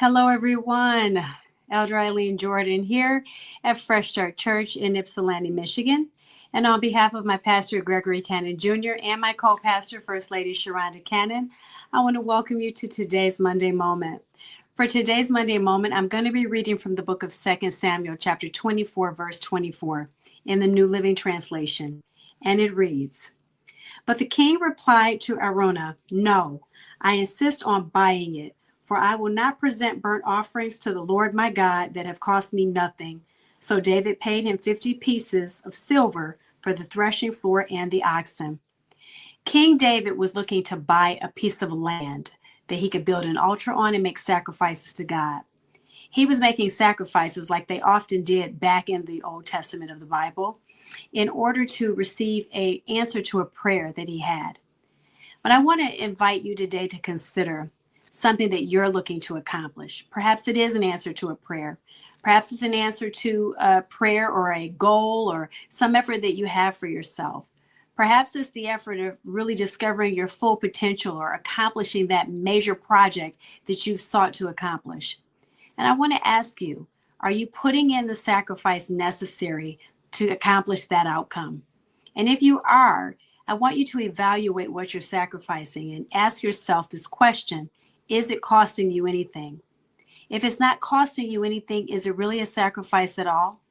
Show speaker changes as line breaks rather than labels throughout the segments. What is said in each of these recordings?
Hello, everyone. Elder Eileen Jordan here at Fresh Start Church in Ypsilanti, Michigan. And on behalf of my pastor, Gregory Cannon Jr., and my co-pastor, First Lady Sharonda Cannon, I want to welcome you to today's Monday Moment. For today's Monday Moment, I'm going to be reading from the book of 2 Samuel, chapter 24, verse 24, in the New Living Translation. And it reads, "But the king replied to Araunah, 'No, I insist on buying it. For I will not present burnt offerings to the Lord my God that have cost me nothing.' So David paid him 50 pieces of silver for the threshing floor and the oxen." King David was looking to buy a piece of land that he could build an altar on and make sacrifices to God. He was making sacrifices like they often did back in the Old Testament of the Bible in order to receive an answer to a prayer that he had. But I want to invite you today to consider something that you're looking to accomplish. Perhaps it is an answer to a prayer. Perhaps it's an answer to a prayer or a goal or some effort that you have for yourself. Perhaps it's the effort of really discovering your full potential or accomplishing that major project that you've sought to accomplish. And I want to ask you, are you putting in the sacrifice necessary to accomplish that outcome? And if you are, I want you to evaluate what you're sacrificing and ask yourself this question: is it costing you anything? If it's not costing you anything, is it really a sacrifice at all?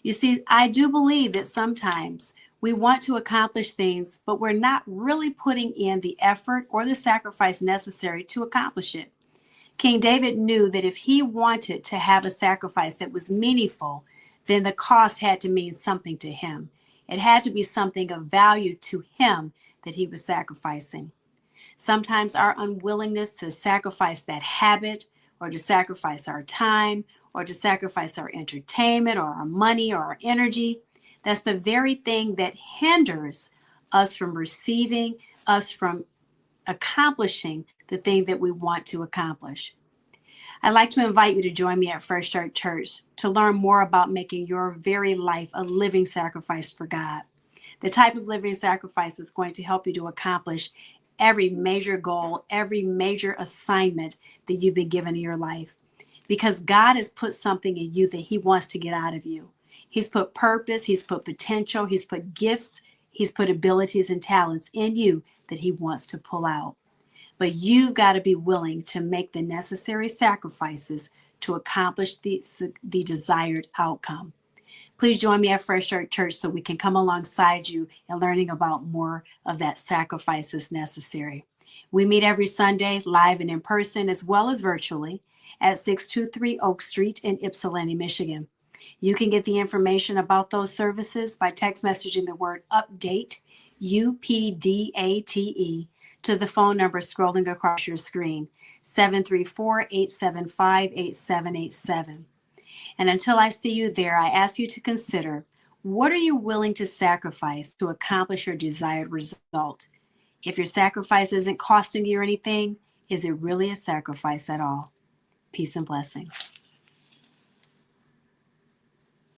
You see, I do believe that sometimes we want to accomplish things, but we're not really putting in the effort or the sacrifice necessary to accomplish it. King David knew that if he wanted to have a sacrifice that was meaningful, then the cost had to mean something to him. It had to be something of value to him that he was sacrificing. Sometimes our unwillingness to sacrifice that habit, or to sacrifice our time, or to sacrifice our entertainment, or our money, or our energy, that's the very thing that hinders us from receiving, us from accomplishing the thing that we want to accomplish. I'd like to invite you to join me at Fresh Start Church to learn more about making your very life a living sacrifice for God. The type of living sacrifice is going to help you to accomplish every major goal, every major assignment that you've been given in your life. Because God has put something in you that he wants to get out of you. He's put purpose, he's put potential, he's put gifts, he's put abilities and talents in you that he wants to pull out. But you've got to be willing to make the necessary sacrifices to accomplish the desired outcome. Please join me at Fresh Start Church so we can come alongside you in learning about more of that sacrifices necessary. We meet every Sunday live and in person as well as virtually at 623 Oak Street in Ypsilanti, Michigan. You can get the information about those services by text messaging the word update, UPDATE, to the phone number scrolling across your screen, 734-875-8787. And until I see you there, I ask you to consider, what are you willing to sacrifice to accomplish your desired result? If your sacrifice isn't costing you anything, is it really a sacrifice at all? Peace and blessings.